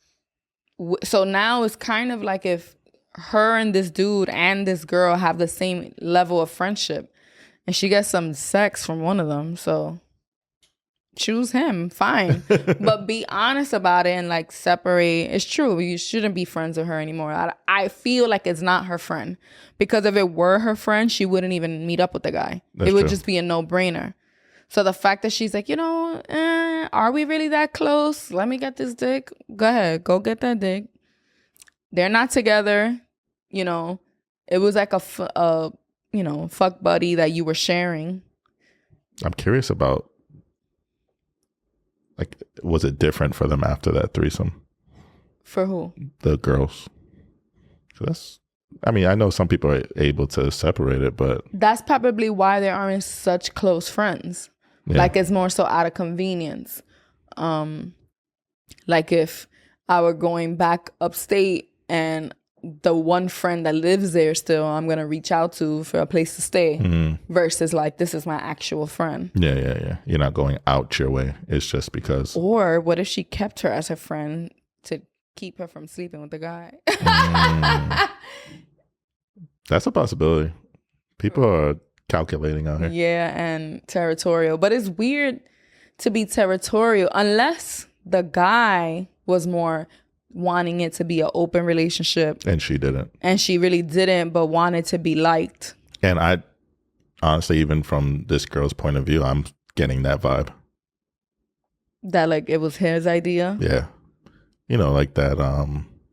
so now it's kind of like if her and this dude and this girl have the same level of friendship and she gets some sex from one of them. So choose him, fine. But be honest about it and like separate. It's true. You shouldn't be friends with her anymore. I feel like it's not her friend. Because if it were her friend, she wouldn't even meet up with the guy. It would just be a no-brainer. So the fact that she's like, are we really that close? Let me get this dick. Go ahead. Go get that dick. They're not together. It was like a fuck buddy that you were sharing. I'm curious about, like, was it different for them after that threesome? For who? The girls. I know some people are able to separate it, but that's probably why they aren't such close friends. Yeah. Like, it's more so out of convenience. Like if I were going back upstate and the one friend that lives there still I'm going to reach out to for a place to stay versus like, this is my actual friend. Yeah. You're not going out your way. It's just because. Or what if she kept her as a friend to keep her from sleeping with the guy? That's a possibility. People are calculating out here. Yeah, and territorial. But it's weird to be territorial unless the guy was more wanting it to be an open relationship. And she didn't. And she really didn't, but wanted to be liked. And I honestly, even from this girl's point of view, I'm getting that vibe. That like it was his idea? Yeah. You know, like that.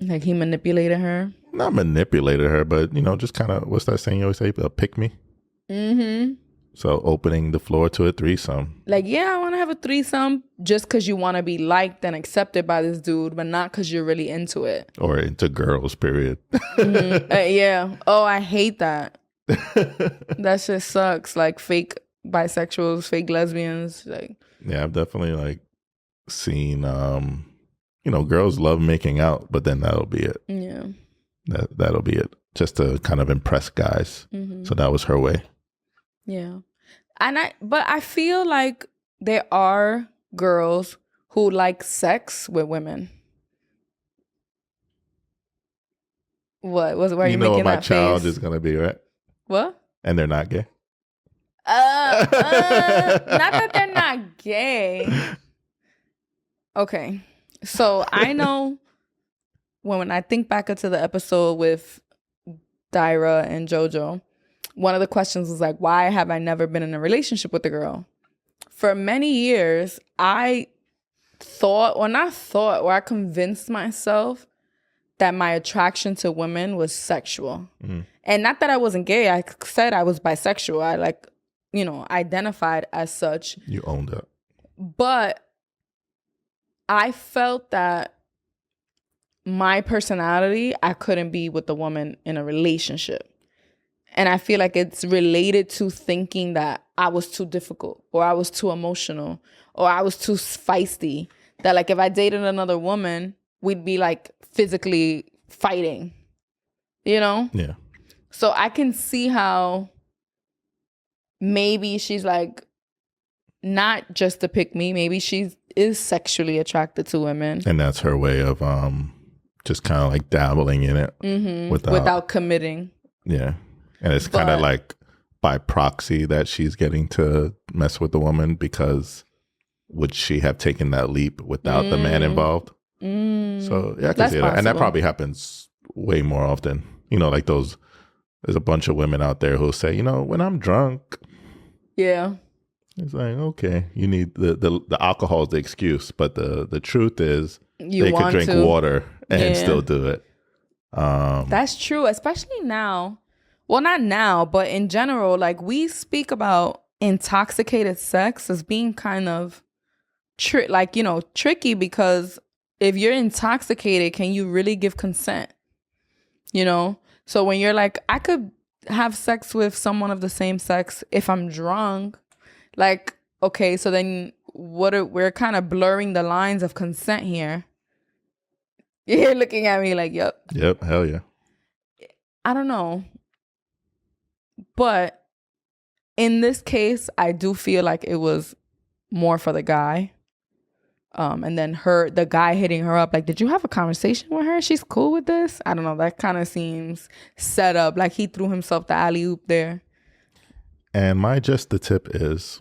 Like he manipulated her? Not manipulated her, but, you know, just kind of, what's that saying you always say? Pick me? Mm-hmm. So opening the floor to a threesome. Like, yeah, I want to have a threesome just because you want to be liked and accepted by this dude, but not because you're really into it. Or into girls, period. Yeah. Oh, I hate that. That shit sucks. Like fake bisexuals, fake lesbians. Like, yeah, I've definitely like seen, you know, girls love making out, but then that'll be it. Yeah. That'll be it. Just to kind of impress guys. Mm-hmm. So that was her way. Yeah. But I feel like there are girls who like sex with women. What? Why are you making that face? You know what my child is going to be, right? What? And they're not gay? Not that they're not gay. Okay. So I know when I think back into the episode with Dyra and JoJo, one of the questions was like, why have I never been in a relationship with a girl? For many years, I I convinced myself that my attraction to women was sexual. Mm-hmm. And not that I wasn't gay. I said I was bisexual. I identified as such. You owned it. But I felt that my personality, I couldn't be with a woman in a relationship. And I feel like it's related to thinking that I was too difficult or I was too emotional or I was too feisty. That like if I dated another woman, we'd be like physically fighting, you know? Yeah. So I can see how maybe she's like not just to pick me. Maybe she is sexually attracted to women. And that's her way of just kind of like dabbling in it without committing. Yeah. And it's kind of like by proxy that she's getting to mess with the woman, because would she have taken that leap without the man involved? So yeah, I can see that. And that probably happens way more often. You know, like there's a bunch of women out there who say, you know, when I'm drunk. Yeah. It's like, okay, you need the alcohol is the excuse, but the truth is they could drink water and still do it. That's true, especially now. Well, not now, but in general, like we speak about intoxicated sex as being kind of tricky, because if you're intoxicated, can you really give consent? You know? So when you're like, I could have sex with someone of the same sex if I'm drunk, like, okay, so then we're kind of blurring the lines of consent here. You're looking at me like, yep. Yep, hell yeah. I don't know. But in this case, I do feel like it was more for the guy. And then the guy hitting her up, like, did you have a conversation with her? She's cool with this? I don't know. That kind of seems set up. Like he threw himself the alley-oop there. And my just the tip is...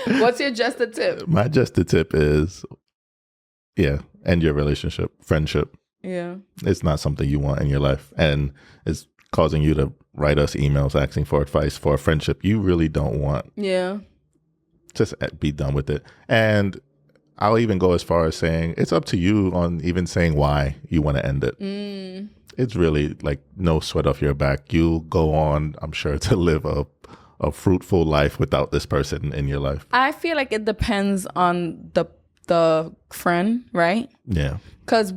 What's your just the tip? My just the tip is, yeah, end your relationship, friendship. Yeah. It's not something you want in your life. And it's causing you to write us emails asking for advice for a friendship you really don't want. Yeah. Just be done with it. And I'll even go as far as saying it's up to you on even saying why you want to end it. It's really like no sweat off your back. You'll go on, I'm sure, to live a fruitful life without this person in your life. I feel like it depends on the friend, right? Yeah. Because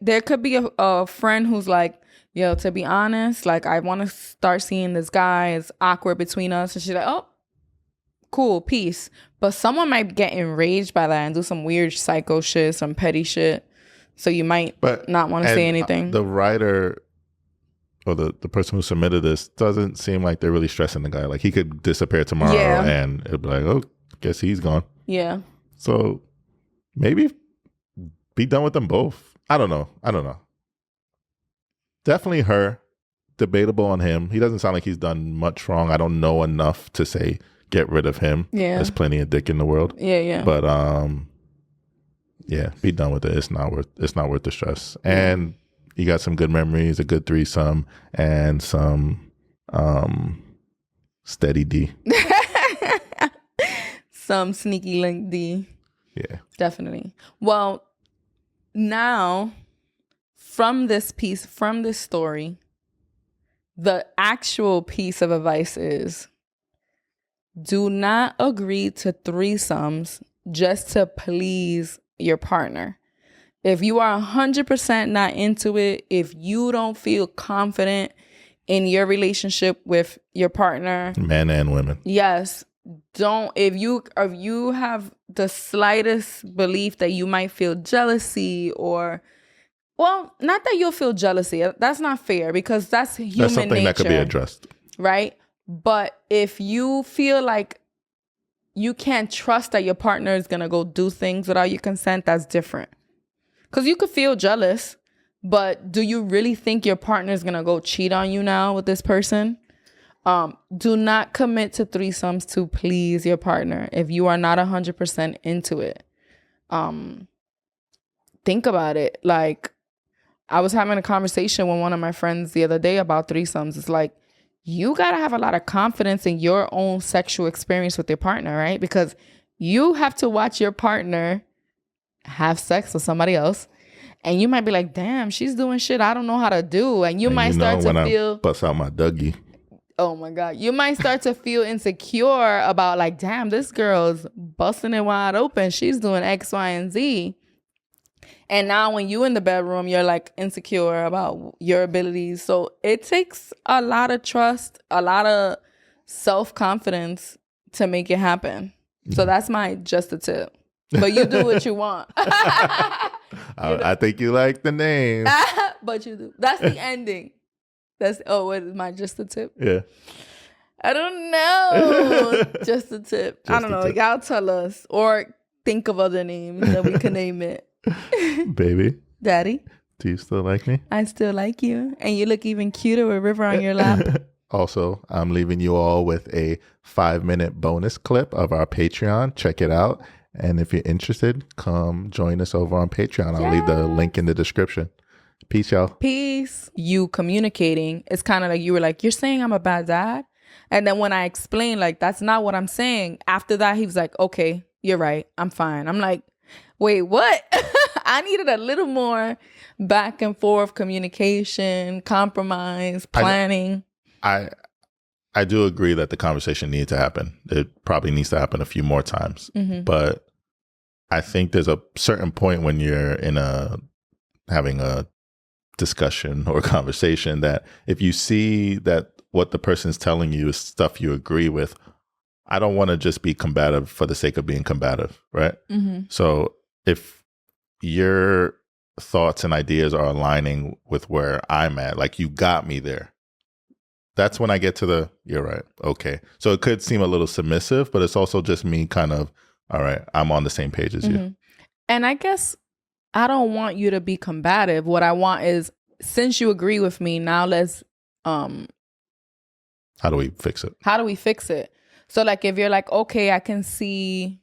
there could be a friend who's like, yo, to be honest, like I want to start seeing this guy. It's awkward between us. And she's like, oh, cool, peace. But someone might get enraged by that and do some weird psycho shit, some petty shit. So you might not want to say anything. The writer or the person who submitted this doesn't seem like they're really stressing the guy. Like he could disappear tomorrow and it'd be like, oh, guess he's gone. Yeah. So maybe be done with them both. I don't know. Definitely her. Debatable on him. He doesn't sound like he's done much wrong. I don't know enough to say get rid of him. Yeah. There's plenty of dick in the world. Yeah. But be done with it. It's not worth the stress. And you got some good memories, a good threesome, and some steady D. Some sneaky link D. Yeah. Definitely. Well, now from this story, the actual piece of advice is do not agree to threesomes just to please your partner. If you are 100% not into it, if you don't feel confident in your relationship with your partner, men and women, yes, don't. If you have the slightest belief that you might feel jealousy or, well, not that you'll feel jealousy. That's not fair because that's human nature. That's something that could be addressed, right? But if you feel like you can't trust that your partner is gonna go do things without your consent, that's different. Because you could feel jealous, but do you really think your partner is going to go cheat on you now with this person? Do not commit to threesomes to please your partner if you are not 100% into it. Think about it. Like, I was having a conversation with one of my friends the other day about threesomes. It's like, you got to have a lot of confidence in your own sexual experience with your partner, right? Because you have to watch your partner have sex with somebody else, and you might be like, damn, she's doing shit I don't know how to do, and you might start to feel, I bust out my Dougie, oh my god, you might start to feel insecure about like, damn, this girl's busting it wide open, she's doing X, Y, and Z. And now when you in the bedroom, you're like insecure about your abilities. So it takes a lot of trust, a lot of self-confidence to make it happen. So that's my just a tip. But you do what you want. I think you like the name. But you do. That's the ending. What is my just a tip? Yeah. I don't know. Just a tip. I don't know. Y'all tell us. Or think of other names that we can name it. Baby. Daddy. Do you still like me? I still like you. And you look even cuter with River on your lap. Also, I'm leaving you all with a 5-minute bonus clip of our Patreon. Check it out. And if you're interested, come join us over on Patreon. I'll leave the link in the description. Peace, y'all. Peace. You communicating. It's kind of like you were like, you're saying I'm a bad dad? And then when I explained, like, that's not what I'm saying. After that, he was like, okay, you're right. I'm fine. I'm like, wait, what? I needed a little more back and forth communication, compromise, planning. I do agree that the conversation needs to happen. It probably needs to happen a few more times. Mm-hmm. But I think there's a certain point when you're having a discussion or conversation that if you see that what the person's telling you is stuff you agree with, I don't want to just be combative for the sake of being combative, right? Mm-hmm. So if your thoughts and ideas are aligning with where I'm at, like you got me there, that's when I get to you're right. Okay. So it could seem a little submissive, but it's also just me kind of, all right, I'm on the same page as you. And I guess I don't want you to be combative. What I want is, since you agree with me, now let's, how do we fix it? So like, if you're like, okay, I can see,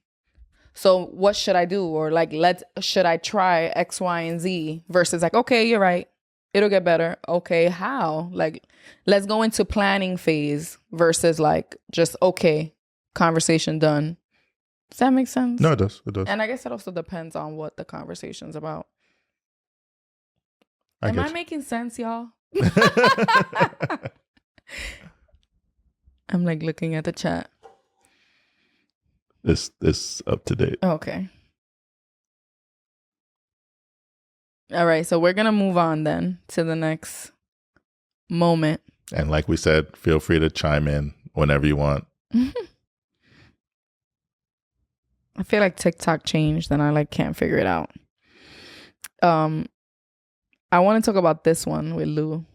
so what should I do? Or like, should I try X, Y, and Z versus like, okay, you're right. It'll get better. Okay, how? Like, let's go into planning phase versus like just, okay, conversation done. Does that make sense? No, it does. It does. And I guess it also depends on what the conversation's about. Am I making sense, y'all? I'm like looking at the chat. It's up to date. Okay. All right, so we're going to move on then to the next moment. And like we said, feel free to chime in whenever you want. I feel like TikTok changed and I like can't figure it out. I want to talk about this one with Lou.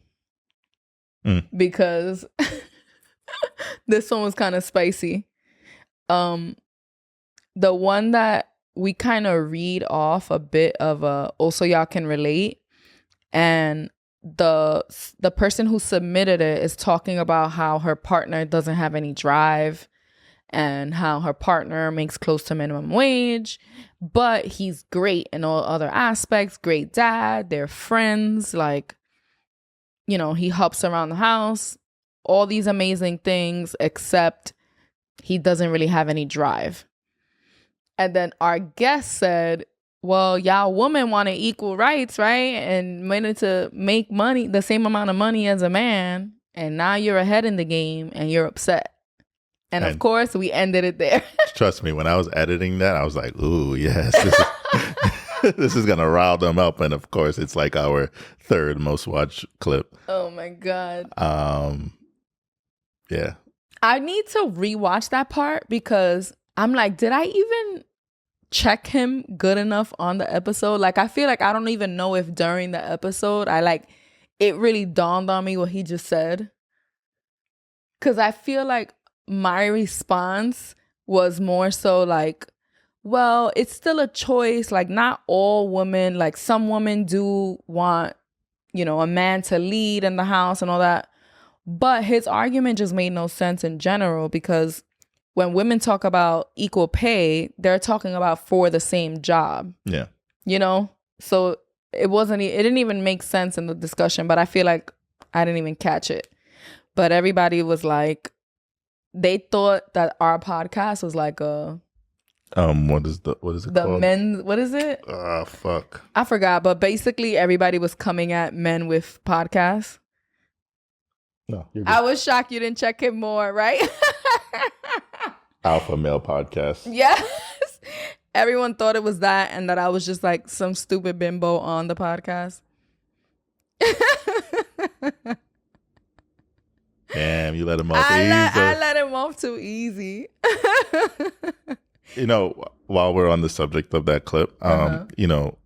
Because this one was kind of spicy. The one that we kind of read off a bit of also y'all can relate, and the person who submitted it is talking about how her partner doesn't have any drive and how her partner makes close to minimum wage, but he's great in all other aspects. Great dad, they're friends, like, you know, he helps around the house, all these amazing things, except he doesn't really have any drive. And then our guest said, well, y'all women wanted equal rights, right? And wanted to make money, the same amount of money as a man. And now you're ahead in the game and you're upset. And of course, we ended it there. Trust me, when I was editing that, I was like, ooh, yes, this is going to rile them up. And of course, it's like our third most watched clip. Oh, my God. Yeah. I need to rewatch that part because I'm like, did I even check him good enough on the episode? Like, I feel like I don't even know if during the episode, it really dawned on me what he just said. Because I feel like my response was more so like, well, it's still a choice. Like, not all women, like some women do want, you know, a man to lead in the house and all that. But his argument just made no sense in general, because when women talk about equal pay, they're talking about for the same job. Yeah. You know? So it didn't even make sense in the discussion, but I feel like I didn't even catch it. But everybody was like, they thought that our podcast was like a what is it called? The men, what is it? Fuck. I forgot, but basically everybody was coming at men with podcasts. No, I was shocked you didn't check him more, right? Alpha male podcast. Yes. Everyone thought it was that, and that I was just like some stupid bimbo on the podcast. Damn, you let him off easy. I let him off too easy. You know, while we're on the subject of that clip, you know,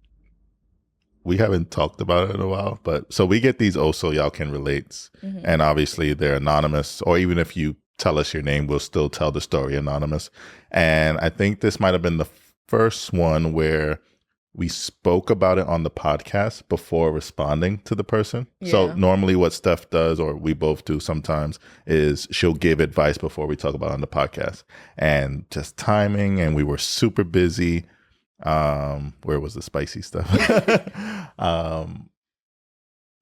we haven't talked about it in a while, but so we get these also y'all can relates, and obviously they're anonymous, or even if you tell us your name, we'll still tell the story anonymous. And I think this might have been the first one where we spoke about it on the podcast before responding to the person. Yeah. So normally what Steph does, or we both do sometimes, is she'll give advice before we talk about it on the podcast. And just timing, and we were super busy. Where was the spicy stuff?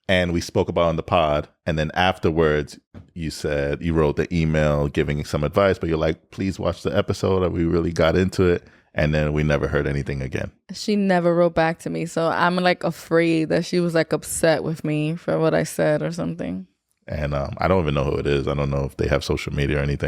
And we spoke about it on the pod, and then afterwards you said you wrote the email giving some advice, but you're like, please watch the episode, and we really got into it, and then we never heard anything again. She never wrote back to me, so I'm like afraid that she was like upset with me for what I said or something. And I don't even know who it is. I don't know if they have social media or anything.